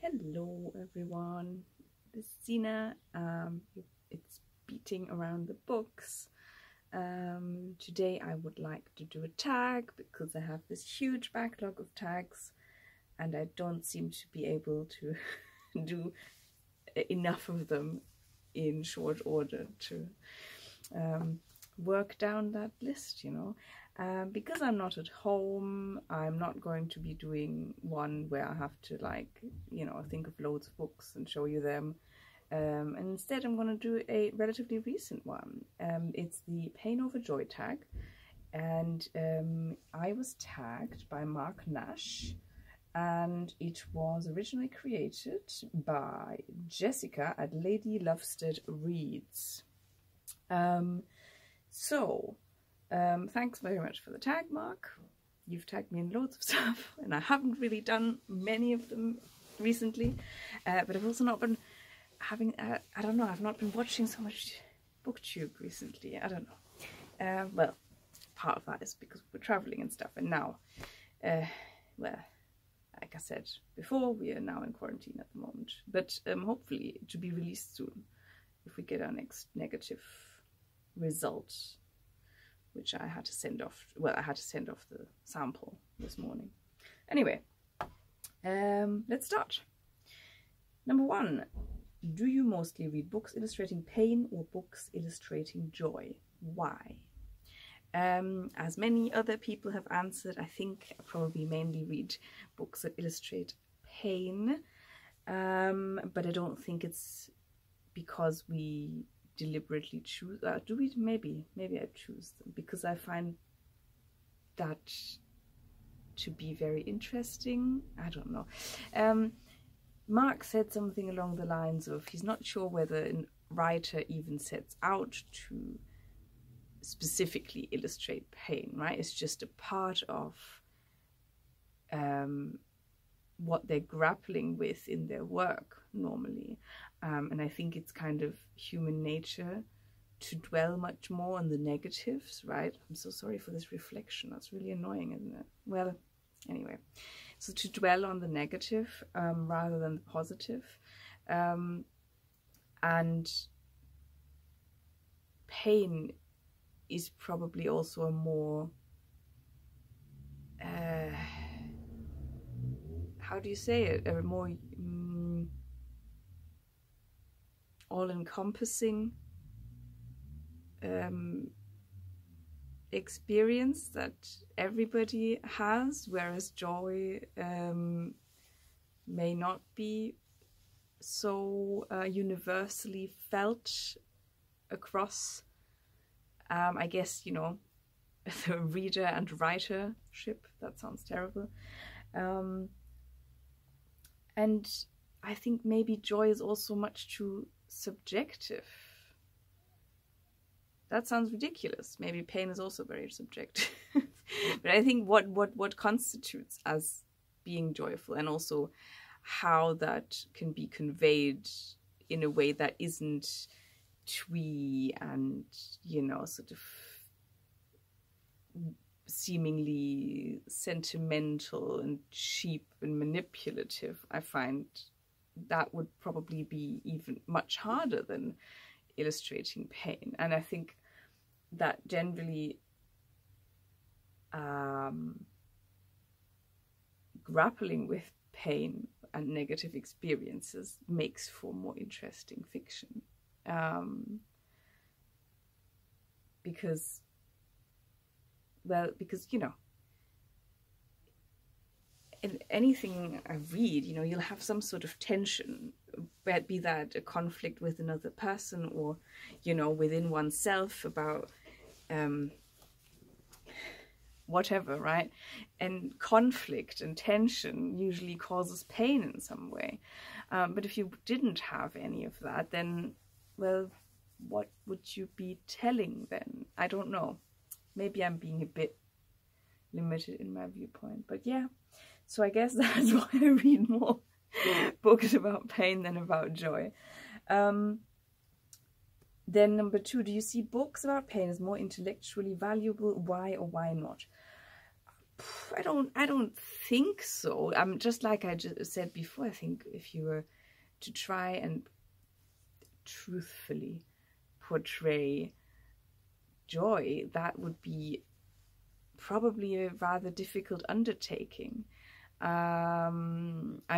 Hello everyone, this is Zina. It's beating around the books. Today I would like to do a tag because I have this huge backlog of tags and I don't seem to be able to do enough of them in short order to work down that list, you know. Because I'm not at home, I'm not going to be doing one where I have to, like, you know, think of loads of books and show you them. And instead I'm going to do a relatively recent one. It's the Pain Over Joy tag. And I was tagged by Mark Nash. And it was originally created by Jessica at Lady Lovestead Reads. Thanks very much for the tag, Mark. You've tagged me in loads of stuff, and I haven't really done many of them recently, but I've also not been having, I don't know, I've not been watching so much BookTube recently. I don't know. Well, part of that is because we're traveling and stuff, and now, well, like I said before, we are now in quarantine at the moment, but hopefully to be released soon if we get our next negative result, which I had to send off. Well, I had to send off the sample this morning. Anyway, let's start. Number 1, do you mostly read books illustrating pain or books illustrating joy? Why? As many other people have answered, I think I probably mainly read books that illustrate pain, but I don't think it's because we deliberately choose. Do we? Maybe I choose them because I find that to be very interesting. I don't know. Mark said something along the lines of he's not sure whether a writer even sets out to specifically illustrate pain, right? It's just a part of what they're grappling with in their work normally. And I think it's kind of human nature to dwell much more on the negatives, right? I'm so sorry for this reflection. That's really annoying, isn't it? Well, anyway, so to dwell on the negative rather than the positive. And pain is probably also a more, how do you say it? A more all-encompassing experience that everybody has, whereas joy may not be so universally felt across, I guess, you know, the reader and writership. That sounds terrible. And I think maybe joy is also much too subjective. That sounds ridiculous. Maybe pain is also very subjective. But I think what constitutes as being joyful, and also how that can be conveyed in a way that isn't twee and, you know, sort of seemingly sentimental and cheap and manipulative, I find that would probably be even much harder than illustrating pain. And I think that generally grappling with pain and negative experiences makes for more interesting fiction. Because, you know, in anything I read, you know, you'll have some sort of tension, be that a conflict with another person or, you know, within oneself about whatever, right? And conflict and tension usually causes pain in some way. But if you didn't have any of that, then, well, what would you be telling then? I don't know. Maybe I'm being a bit limited in my viewpoint, but yeah. So I guess that's why I read more books about pain than about joy. Then number 2, do you see books about pain as more intellectually valuable? Why or why not? I don't think so. Just like I just said before, I think if you were to try and truthfully portray joy, that would be probably a rather difficult undertaking. I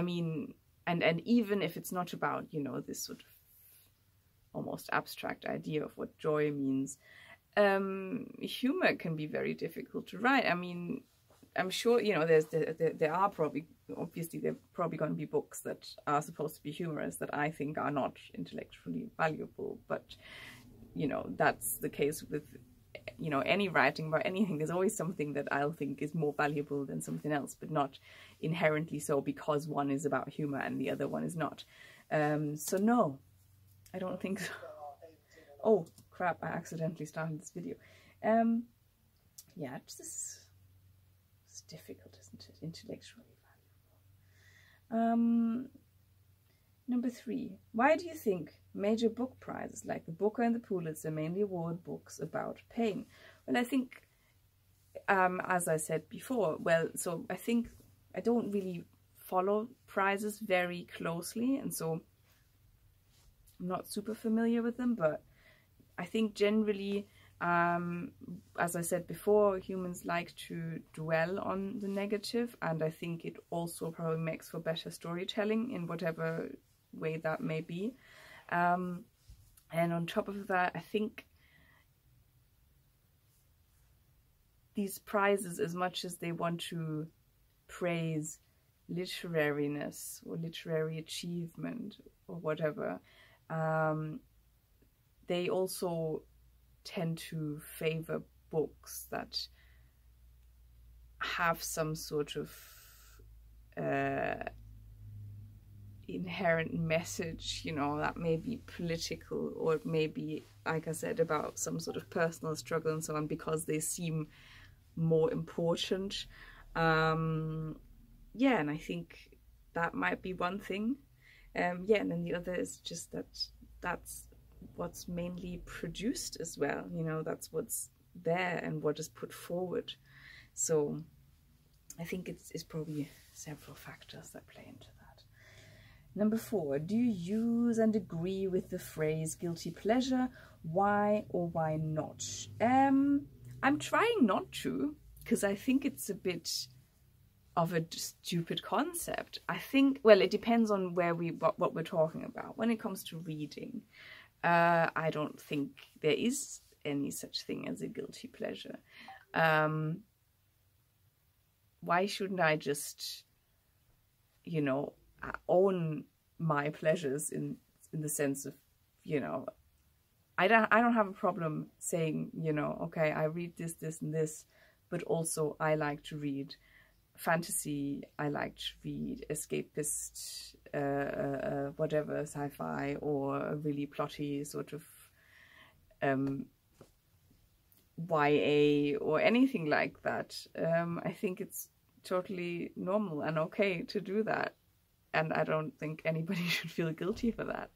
mean, and even if it's not about, you know, this sort of almost abstract idea of what joy means, humor can be very difficult to write. I mean, I'm sure, you know, there are probably, obviously, there are probably going to be books that are supposed to be humorous that I think are not intellectually valuable. But, you know, that's the case with, you know, any writing about anything. There's always something that I'll think is more valuable than something else, but not inherently so because one is about humor and the other one is not. So no, I don't think so. Oh, crap, I accidentally started this video. Yeah, it's difficult, isn't it? Intellectually valuable. Number 3. Why do you think major book prizes like the Booker and the Pulitzer mainly award books about pain? Well, I think, as I said before, so I think I don't really follow prizes very closely, and so I'm not super familiar with them, but I think generally, as I said before, humans like to dwell on the negative, and I think it also probably makes for better storytelling in whatever way that may be. And on top of that, I think these prizes, as much as they want to praise literariness or literary achievement or whatever, they also tend to favor books that have some sort of inherent message, you know, that may be political or maybe, like I said, about some sort of personal struggle and so on, because they seem more important. Yeah, and I think that might be one thing. Yeah, and then the other is just that's what's mainly produced as well, you know, that's what's there and what is put forward. So I think it's probably several factors that play into that. Number 4, do you use and agree with the phrase guilty pleasure? Why or why not? I'm trying not to, because I think it's a bit of a stupid concept. I think, well, it depends on what we're talking about. When it comes to reading, I don't think there is any such thing as a guilty pleasure. Why shouldn't I just, you know, own my pleasures in the sense of, you know, I don't have a problem saying, you know, okay, I read this, this, and this, but also I like to read fantasy, I like to read escapist, whatever, sci-fi, or a really plotty sort of YA or anything like that. I think it's totally normal and okay to do that, and I don't think anybody should feel guilty for that.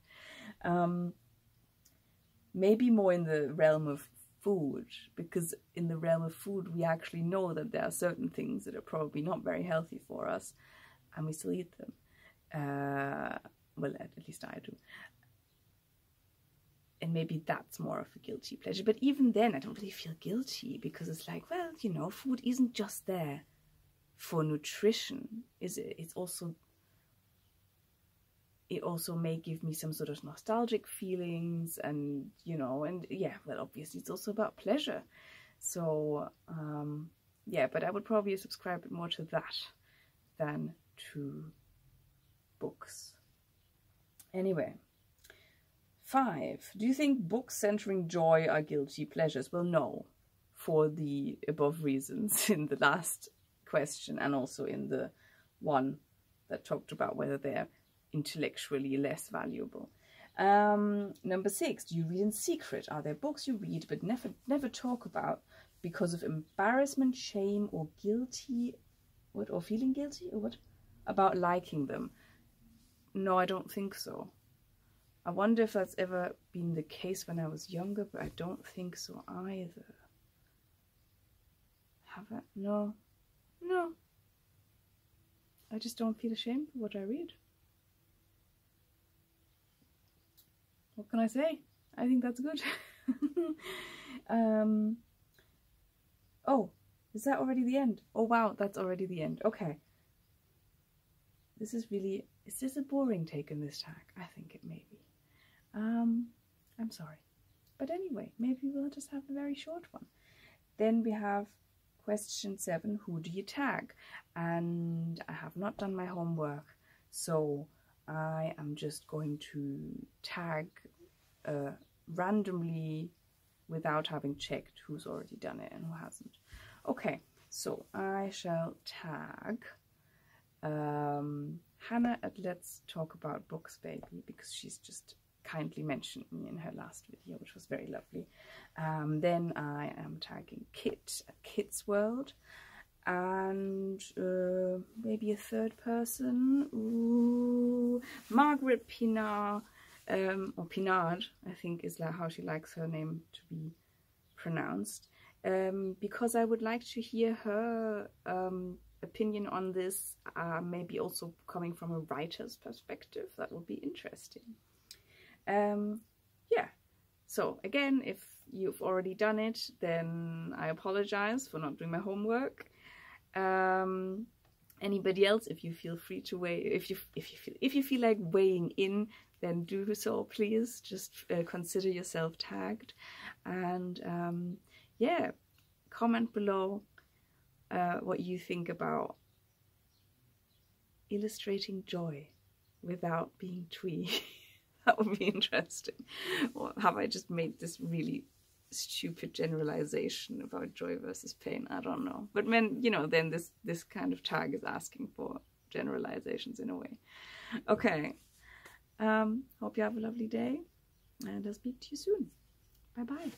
Maybe more in the realm of food, because in the realm of food we actually know that there are certain things that are probably not very healthy for us and we still eat them. Well, at least I do. And maybe that's more of a guilty pleasure, but even then I don't really feel guilty, because it's like, well, you know, food isn't just there for nutrition, is it? It also may give me some sort of nostalgic feelings, and, you know, and yeah, well, obviously it's also about pleasure. So yeah, but I would probably subscribe more to that than to books. Anyway, 5, do you think books centering joy are guilty pleasures? Well, no, for the above reasons in the last question, and also in the one that talked about whether they're intellectually less valuable. Number 6, do you read in secret? Are there books you read but never talk about because of embarrassment, shame, or guilty, or feeling guilty, or what, about liking them? No, I don't think so. I wonder if that's ever been the case when I was younger, but I don't think so either. Have I? No. No. I just don't feel ashamed for what I read. What can I say? I think that's good. Oh, is that already the end? Oh wow, that's already the end. Okay. This is really, is this a boring take on this tag? I think it may be. I'm sorry. But anyway, maybe we'll just have a very short one. Then we have question 7, who do you tag? And I have not done my homework, so I am just going to tag randomly without having checked who's already done it and who hasn't. Okay, so I shall tag Hannah at Let's Talk About Books Baby, because she's just kindly mentioned me in her last video, which was very lovely. Then I am tagging Kit at Kit's World, and maybe a third person. Ooh, Margaret Pinard, or Pinard, I think is like how she likes her name to be pronounced, because I would like to hear her opinion on this, maybe also coming from a writer's perspective. That would be interesting. Yeah, so again, if you've already done it, then I apologize for not doing my homework. Anybody else, if you feel free to weigh, if you feel like weighing in, then do so, please. Just consider yourself tagged, and yeah, comment below what you think about illustrating joy without being twee. That would be interesting. Or have I just made this really stupid generalization about joy versus pain? I don't know. But when, you know, then this kind of tag is asking for generalizations in a way. Okay. Hope you have a lovely day, and I'll speak to you soon. Bye bye.